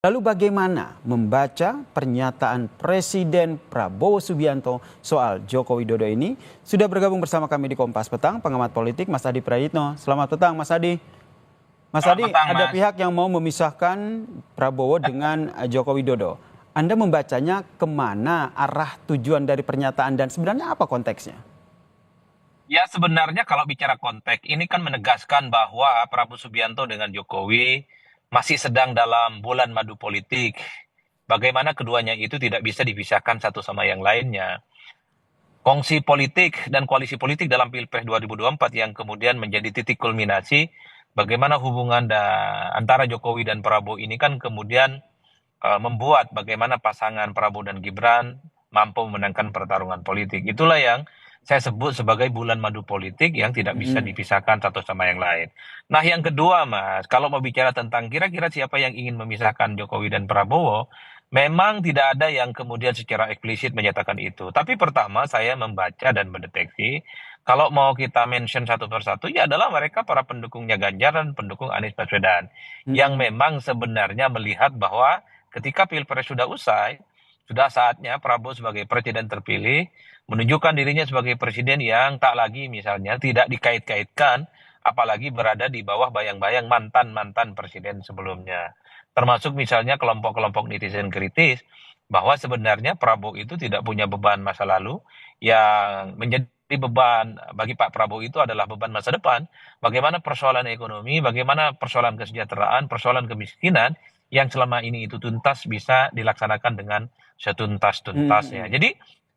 Lalu bagaimana membaca pernyataan Presiden Prabowo Subianto soal Joko Widodo ini? Sudah bergabung bersama kami di Kompas Petang, pengamat politik Mas Adi Prayitno. Selamat petang Mas Adi. Mas Selamat Adi, petang, ada Mas. pihak yang mau memisahkan Prabowo dengan Joko Widodo. Anda membacanya kemana arah tujuan dari pernyataan dan sebenarnya apa konteksnya? Ya sebenarnya kalau bicara konteks ini kan menegaskan bahwa Prabowo Subianto dengan Jokowi masih sedang dalam bulan madu politik. Bagaimana keduanya itu tidak bisa dipisahkan satu sama yang lainnya. Kongsi politik dan koalisi politik dalam Pilpres 2024 yang kemudian menjadi titik kulminasi bagaimana hubungan antara Jokowi dan Prabowo ini kan kemudian membuat bagaimana pasangan Prabowo dan Gibran mampu memenangkan pertarungan politik. Itulah yang saya sebut sebagai bulan madu politik yang tidak bisa Mm-mm. dipisahkan satu sama yang lain. Nah, yang kedua, Mas, kalau mau bicara tentang kira-kira siapa yang ingin memisahkan Jokowi dan Prabowo, memang tidak ada yang kemudian secara eksplisit menyatakan itu. Tapi pertama, saya membaca dan mendeteksi, kalau mau kita mention satu persatu, ya adalah mereka para pendukungnya Ganjar dan pendukung Anies Baswedan, yang Mm-mm. memang sebenarnya melihat bahwa ketika Pilpres sudah usai, sudah saatnya Prabowo sebagai presiden terpilih menunjukkan dirinya sebagai presiden yang tak lagi misalnya tidak dikait-kaitkan, apalagi berada di bawah bayang-bayang mantan-mantan presiden sebelumnya. Termasuk misalnya kelompok-kelompok netizen kritis bahwa sebenarnya Prabowo itu tidak punya beban masa lalu, yang menjadi beban bagi Pak Prabowo itu adalah beban masa depan. Bagaimana persoalan ekonomi, bagaimana persoalan kesejahteraan, persoalan kemiskinan yang selama ini itu tuntas bisa dilaksanakan dengan setuntas-tuntasnya. Mm-mm. Jadi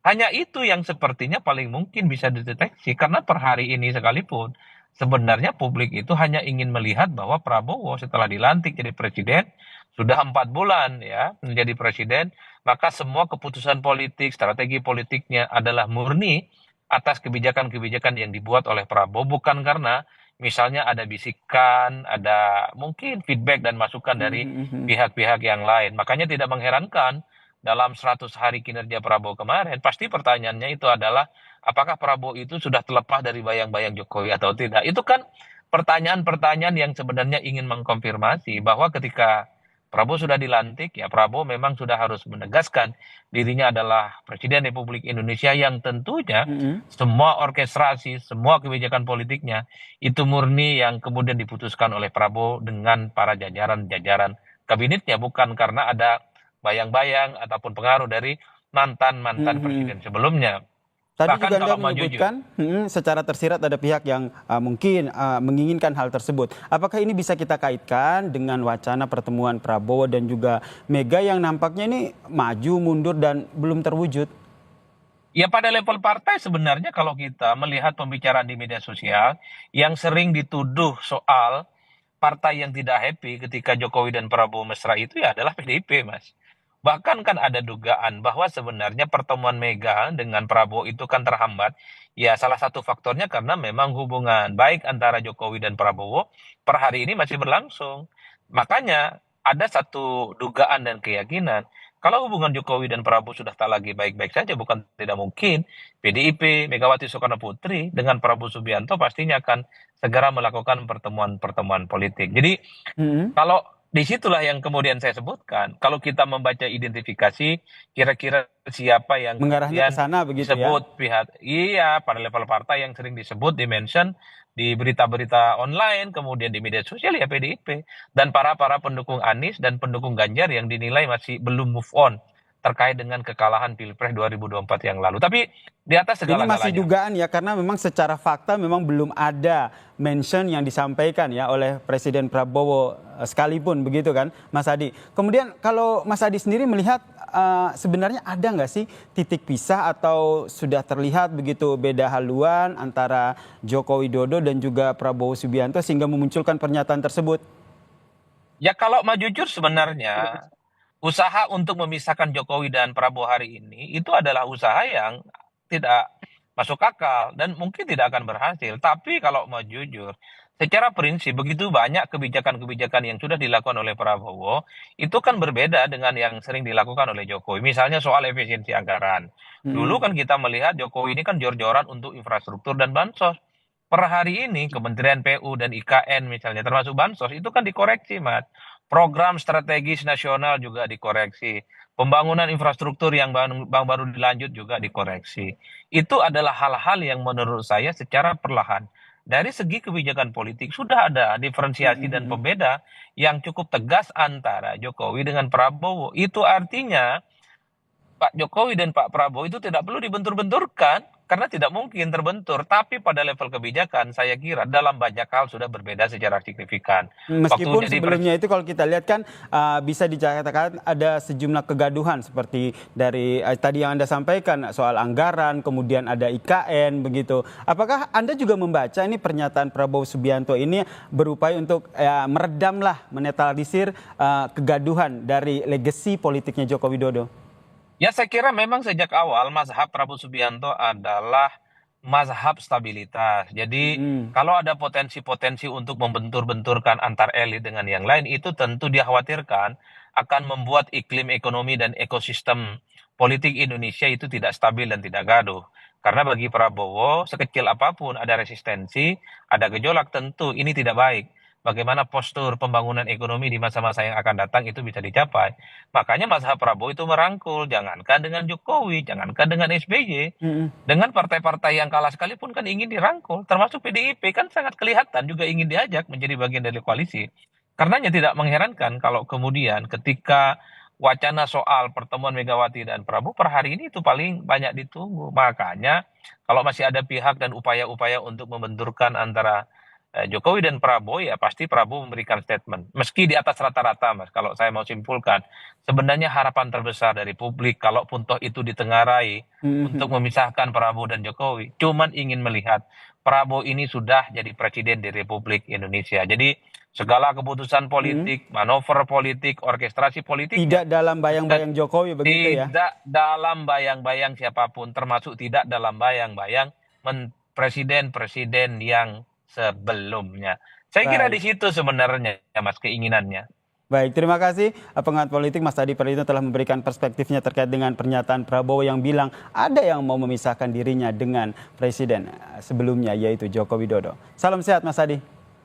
hanya itu yang sepertinya paling mungkin bisa dideteksi karena per hari ini sekalipun sebenarnya publik itu hanya ingin melihat bahwa Prabowo setelah dilantik jadi presiden sudah 4 bulan ya menjadi presiden, maka semua keputusan politik, strategi politiknya adalah murni atas kebijakan-kebijakan yang dibuat oleh Prabowo, bukan karena misalnya ada bisikan, ada mungkin feedback dan masukan dari Mm-mm. pihak-pihak yang lain. Makanya tidak mengherankan dalam 100 hari kinerja Prabowo kemarin, pasti pertanyaannya itu adalah apakah Prabowo itu sudah terlepas dari bayang-bayang Jokowi atau tidak. Itu kan pertanyaan-pertanyaan yang sebenarnya ingin mengkonfirmasi bahwa ketika Prabowo sudah dilantik, ya Prabowo memang sudah harus menegaskan dirinya adalah Presiden Republik Indonesia yang tentunya Mm-mm. semua orkestrasi, semua kebijakan politiknya itu murni yang kemudian diputuskan oleh Prabowo dengan para jajaran-jajaran kabinetnya, bukan karena ada bayang-bayang ataupun pengaruh dari mantan-mantan Mm-mm. presiden sebelumnya. Tadi Bahkan juga Anda kalau mau jujur, menyebutkan secara tersirat ada pihak yang mungkin menginginkan hal tersebut. Apakah ini bisa kita kaitkan dengan wacana pertemuan Prabowo dan juga Mega yang nampaknya ini maju mundur dan belum terwujud? ya pada level partai sebenarnya kalau kita melihat pembicaraan di media sosial yang sering dituduh soal partai yang tidak happy ketika Jokowi dan Prabowo mesra itu ya adalah PDIP, Mas. Bahkan kan ada dugaan bahwa sebenarnya pertemuan Mega dengan Prabowo itu kan terhambat. Ya salah satu faktornya karena memang hubungan baik antara Jokowi dan Prabowo per hari ini masih berlangsung. Makanya ada satu dugaan dan keyakinan kalau hubungan Jokowi dan Prabowo sudah tak lagi baik-baik saja, bukan tidak mungkin PDIP, Megawati Soekarno Putri dengan Prabowo Subianto pastinya akan segera melakukan pertemuan-pertemuan politik. Jadi Mm-mm. kalau disitulah yang kemudian saya sebutkan, kalau kita membaca identifikasi, kira-kira siapa yang Mengarahnya ke kemudian sana begitu ya? disebut pihak, iya pada level partai yang sering disebut, dimention di berita-berita online, kemudian di media sosial ya PDIP. Dan para pendukung Anies dan pendukung Ganjar yang dinilai masih belum move on terkait dengan kekalahan Pilpres 2024 yang lalu. Tapi di atas Ini masih segala-galanya, dugaan ya karena memang secara fakta memang belum ada mention yang disampaikan ya oleh Presiden Prabowo sekalipun begitu kan Mas Adi. Kemudian kalau Mas Adi sendiri melihat sebenarnya ada nggak sih titik pisah atau sudah terlihat begitu beda haluan antara Joko Widodo dan juga Prabowo Subianto sehingga memunculkan pernyataan tersebut? ya kalau mau jujur sebenarnya usaha untuk memisahkan Jokowi dan Prabowo hari ini itu adalah usaha yang tidak masuk akal dan mungkin tidak akan berhasil. Tapi kalau mau jujur, secara prinsip begitu banyak kebijakan-kebijakan yang sudah dilakukan oleh Prabowo itu kan berbeda dengan yang sering dilakukan oleh Jokowi. Misalnya soal efisiensi anggaran. Dulu Mm-mm. kan kita melihat Jokowi ini kan jor-joran untuk infrastruktur dan bansos. Per hari ini Kementerian PU dan IKN misalnya termasuk bansos itu kan dikoreksi, Mas. Program strategis nasional juga dikoreksi. Pembangunan infrastruktur yang baru dilanjut juga dikoreksi. Itu adalah hal-hal yang menurut saya secara perlahan dari segi kebijakan politik sudah ada diferensiasi dan Mhm. pembeda yang cukup tegas antara Jokowi dengan Prabowo. Itu artinya Pak Jokowi dan Pak Prabowo itu tidak perlu dibentur-benturkan karena tidak mungkin terbentur. Tapi pada level kebijakan saya kira dalam banyak hal sudah berbeda secara signifikan. Meskipun Waktu jadi sebelumnya itu kalau kita lihat kan bisa dikatakan ada sejumlah kegaduhan seperti dari tadi yang Anda sampaikan soal anggaran, kemudian ada IKN begitu. Apakah Anda juga membaca ini pernyataan Prabowo Subianto ini berupaya untuk meredamlah, menetralisir kegaduhan dari legasi politiknya Joko Widodo? Ya saya kira memang sejak awal mazhab Prabowo Subianto adalah mazhab stabilitas. Jadi Mm-mm. kalau ada potensi-potensi untuk membentur-benturkan antar elit dengan yang lain itu tentu dikhawatirkan akan membuat iklim ekonomi dan ekosistem politik Indonesia itu tidak stabil dan tidak gaduh. Karena bagi Prabowo sekecil apapun ada resistensi, ada gejolak tentu ini tidak baik. Bagaimana postur pembangunan ekonomi di masa-masa yang akan datang itu bisa dicapai. Makanya mazhab Prabowo itu merangkul, jangankan dengan Jokowi, jangankan dengan SBY, Mm-mm. dengan partai-partai yang kalah sekalipun kan ingin dirangkul, termasuk PDIP kan sangat kelihatan juga ingin diajak menjadi bagian dari koalisi. Karenanya tidak mengherankan kalau kemudian ketika wacana soal pertemuan Megawati dan Prabowo per hari ini itu paling banyak ditunggu. Makanya kalau masih ada pihak dan upaya-upaya untuk membenturkan antara Jokowi dan Prabowo ya pasti Prabowo memberikan statement. Meski di atas rata-rata Mas, kalau saya mau simpulkan, sebenarnya harapan terbesar dari publik kalaupun toh itu ditengarai untuk Mhm. memisahkan Prabowo dan Jokowi, cuman ingin melihat Prabowo ini sudah jadi presiden di Republik Indonesia. Jadi segala keputusan Mhm. politik, manuver politik, orkestrasi politiknya Tidak dalam sudah bayang-bayang Jokowi begitu ya? tidak dalam bayang-bayang siapapun, termasuk tidak dalam bayang-bayang presiden-presiden yang sebelumnya. Saya kira di Baik. situ sebenarnya ya Mas keinginannya. Baik, terima kasih pengamat politik Mas Adi Praitno telah memberikan perspektifnya terkait dengan pernyataan Prabowo yang bilang ada yang mau memisahkan dirinya dengan presiden sebelumnya yaitu Joko Widodo. Salam sehat Mas Adi.